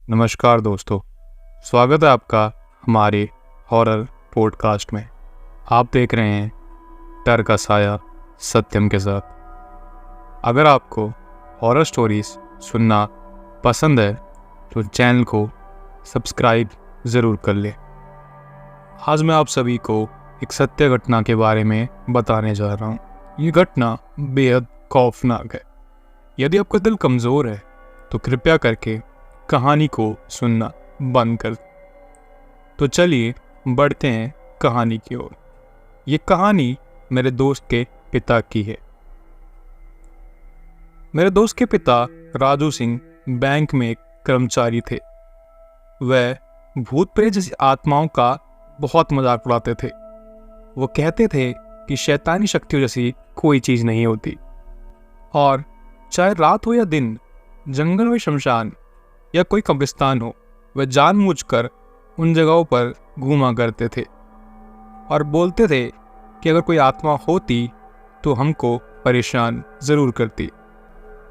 नमस्कार दोस्तों, स्वागत है आपका हमारे हॉरर पॉडकास्ट में। आप देख रहे हैं डर का साया सत्यम के साथ। अगर आपको हॉरर स्टोरीज सुनना पसंद है तो चैनल को सब्सक्राइब ज़रूर कर लें। आज मैं आप सभी को एक सत्य घटना के बारे में बताने जा रहा हूँ। ये घटना बेहद खौफनाक है। यदि आपका दिल कमज़ोर है तो कृपया करके कहानी को सुनना बंद कर। तो चलिए बढ़ते हैं कहानी की ओर। ये कहानी मेरे दोस्त के पिता की है। मेरे दोस्त के पिता राजू सिंह बैंक में एक कर्मचारी थे। वह भूत प्रेत जैसी आत्माओं का बहुत मजाक उड़ाते थे। वो कहते थे कि शैतानी शक्तियों जैसी कोई चीज़ नहीं होती, और चाहे रात हो या दिन, जंगल हो शमशान या कोई कब्रिस्तान हो, वह जानबूझकर उन जगहों पर घूमा करते थे और बोलते थे कि अगर कोई आत्मा होती तो हमको परेशान ज़रूर करती।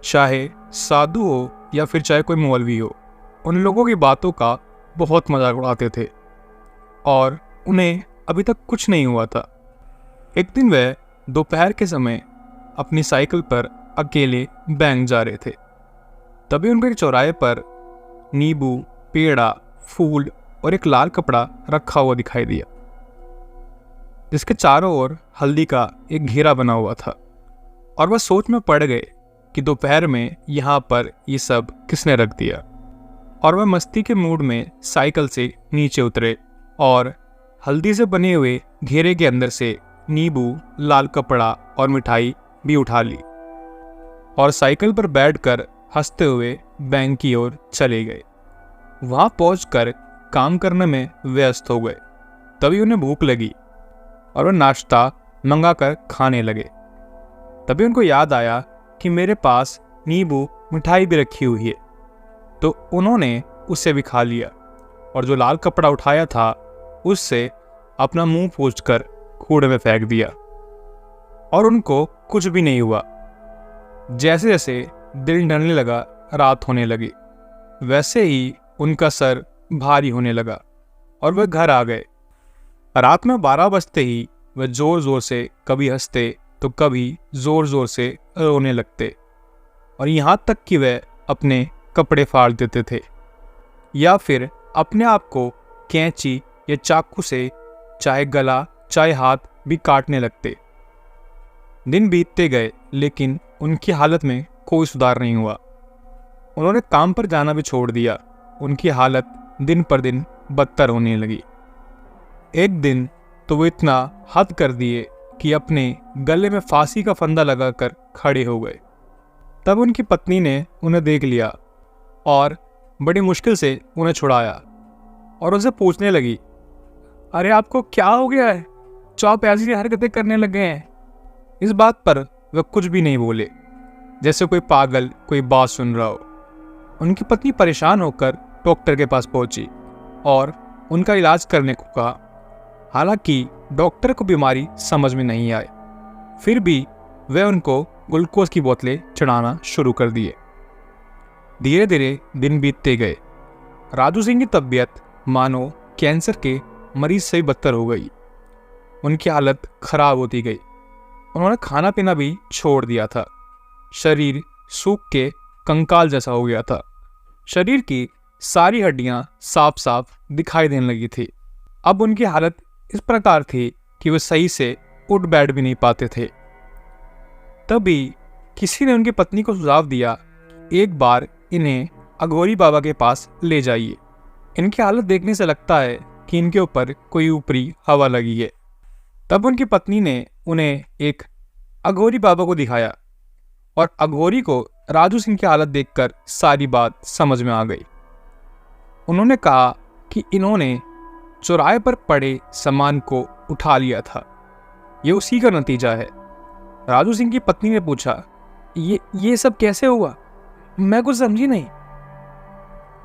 चाहे साधु हो या फिर चाहे कोई मौलवी हो, उन लोगों की बातों का बहुत मजाक उड़ाते थे और उन्हें अभी तक कुछ नहीं हुआ था। एक दिन वह दोपहर के समय अपनी साइकिल पर अकेले बैंक जा रहे थे। तभी उनको एक चौराहे पर नींबू, पेड़ा, फूल और एक लाल कपड़ा रखा हुआ दिखाई दिया, जिसके चारों ओर हल्दी का एक घेरा बना हुआ था। और वह सोच में पड़ गए कि दोपहर में यहाँ पर ये सब किसने रख दिया। और वह मस्ती के मूड में साइकिल से नीचे उतरे और हल्दी से बने हुए घेरे के अंदर से नींबू, लाल कपड़ा और मिठाई भी उठा ली और साइकिल पर बैठकर हंसते हुए बैंक की ओर चले गए। वहां पहुंचकर काम करने में व्यस्त हो गए। तभी उन्हें भूख लगी और वह नाश्ता मंगाकर खाने लगे। तभी उनको याद आया कि मेरे पास नींबू, मिठाई भी रखी हुई है, तो उन्होंने उसे भी खा लिया और जो लाल कपड़ा उठाया था उससे अपना मुंह पोंछकर कूड़े में फेंक दिया और उनको कुछ भी नहीं हुआ। जैसे जैसे दिल डरने लगा, रात होने लगी, वैसे ही उनका सर भारी होने लगा और वह घर आ गए। रात में 12 बजते ही वह जोर जोर से कभी हंसते तो कभी जोर जोर से रोने लगते, और यहाँ तक कि वह अपने कपड़े फाड़ देते थे या फिर अपने आप को कैंची या चाकू से चाहे गला चाहे हाथ भी काटने लगते। दिन बीतते गए लेकिन उनकी हालत में कोई सुधार नहीं हुआ। उन्होंने काम पर जाना भी छोड़ दिया। उनकी हालत दिन पर दिन बदतर होने लगी। एक दिन तो वो इतना हद कर दिए कि अपने गले में फांसी का फंदा लगाकर खड़े हो गए। तब उनकी पत्नी ने उन्हें देख लिया और बड़ी मुश्किल से उन्हें छुड़ाया और उनसे पूछने लगी, अरे आपको क्या हो गया है जो आप ऐसी हरकतें करने लगे हैं? इस बात पर वह कुछ भी नहीं बोले, जैसे कोई पागल कोई बात सुन रहा हो। उनकी पत्नी परेशान होकर डॉक्टर के पास पहुंची और उनका इलाज करने को कहा। हालांकि डॉक्टर को बीमारी समझ में नहीं आई, फिर भी वह उनको ग्लूकोज की बोतलें चढ़ाना शुरू कर दिए। धीरे धीरे दिन बीतते गए। राजू सिंह की तबीयत मानो कैंसर के मरीज से भी बदतर हो गई। उनकी हालत खराब होती गई। उन्होंने खाना पीना भी छोड़ दिया था। शरीर सूख के कंकाल जैसा हो गया था। शरीर की सारी हड्डियां साफ साफ दिखाई देने लगी थी। अब उनकी हालत इस प्रकार थी कि वे सही से उठ बैठ भी नहीं पाते थे। तभी किसी ने उनकी पत्नी को सुझाव दिया, एक बार इन्हें अघोरी बाबा के पास ले जाइए। इनकी हालत देखने से लगता है कि इनके ऊपर कोई ऊपरी हवा लगी है। तब उनकी पत्नी ने उन्हें एक अघोरी बाबा को दिखाया और अघोरी को राजू सिंह की हालत देखकर सारी बात समझ में आ गई। उन्होंने कहा कि इन्होंने चौराहे पर पड़े सामान को उठा लिया था, ये उसी का नतीजा है। राजू सिंह की पत्नी ने पूछा, ये सब कैसे हुआ? मैं कुछ समझी नहीं।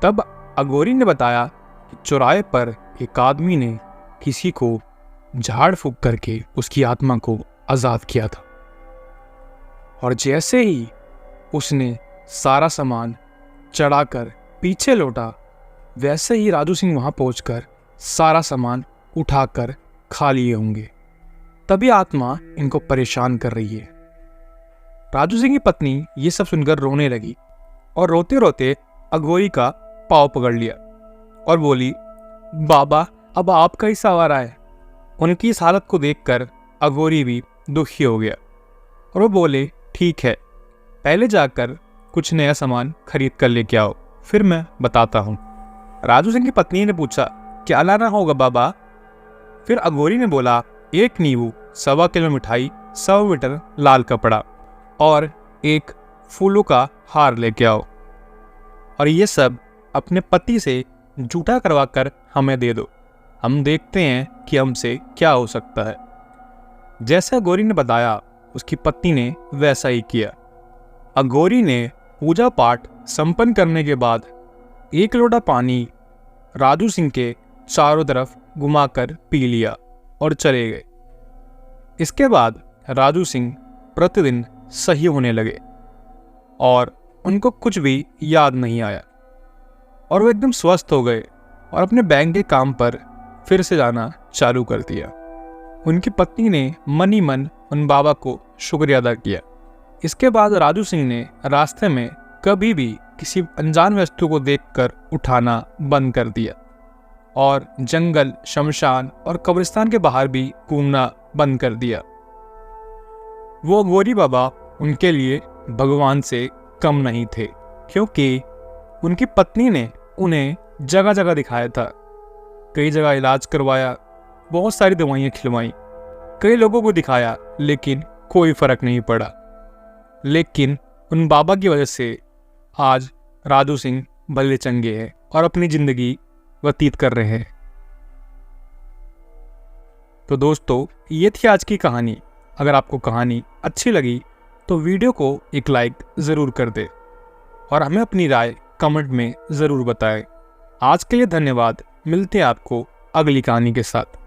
तब अघोरी ने बताया कि चौराहे पर एक आदमी ने किसी को झाड़ फूंक करके उसकी आत्मा को आजाद किया था, और जैसे ही उसने सारा सामान चढ़ाकर पीछे लौटा, वैसे ही राजू सिंह वहां पहुंचकर सारा सामान उठाकर खा लिए होंगे। तभी आत्मा इनको परेशान कर रही है। राजू सिंह की पत्नी ये सब सुनकर रोने लगी और रोते रोते अघोरी का पाँव पकड़ लिया और बोली, बाबा अब आपका ही सहारा है। उनकी इस हालत को देखकर अघोरी भी दुखी हो गया और वो बोले, ठीक है, पहले जाकर कुछ नया सामान खरीद कर लेके आओ, फिर मैं बताता हूँ। राजू सिंह की पत्नी ने पूछा, क्या लाना होगा बाबा? फिर अघोरी ने बोला, 1 नींबू, 1.25 किलो मिठाई, 100 मीटर लाल कपड़ा और 1 फूलों का हार लेके आओ, और ये सब अपने पति से जूठा करवा कर हमें दे दो। हम देखते हैं कि हमसे क्या हो सकता है। जैसा अघोरी ने बताया, उसकी पत्नी ने वैसा ही किया। अघोरी ने पूजा पाठ संपन्न करने के बाद 1 लोटा पानी राजू सिंह के चारों तरफ घुमाकर पी लिया और चले गए। इसके बाद राजू सिंह प्रतिदिन सही होने लगे और उनको कुछ भी याद नहीं आया और वो एकदम स्वस्थ हो गए और अपने बैंक के काम पर फिर से जाना चालू कर दिया। उनकी पत्नी ने मन ही मन उन बाबा को शुक्रिया अदा किया। इसके बाद राजू सिंह ने रास्ते में कभी भी किसी अनजान वस्तु को देखकर उठाना बंद कर दिया और जंगल, शमशान और कब्रिस्तान के बाहर भी घूमना बंद कर दिया। वो अघोरी बाबा उनके लिए भगवान से कम नहीं थे, क्योंकि उनकी पत्नी ने उन्हें जगह जगह दिखाया था। कई जगह इलाज करवाया, बहुत सारी दवाइयाँ खिलवाई, कई लोगों को दिखाया, लेकिन कोई फर्क नहीं पड़ा। लेकिन उन बाबा की वजह से आज राजू सिंह भले चंगे हैं और अपनी जिंदगी व्यतीत कर रहे हैं। तो दोस्तों, ये थी आज की कहानी। अगर आपको कहानी अच्छी लगी तो वीडियो को एक लाइक ज़रूर कर दे और हमें अपनी राय कमेंट में ज़रूर बताएं। आज के लिए धन्यवाद। मिलते हैं आपको अगली कहानी के साथ।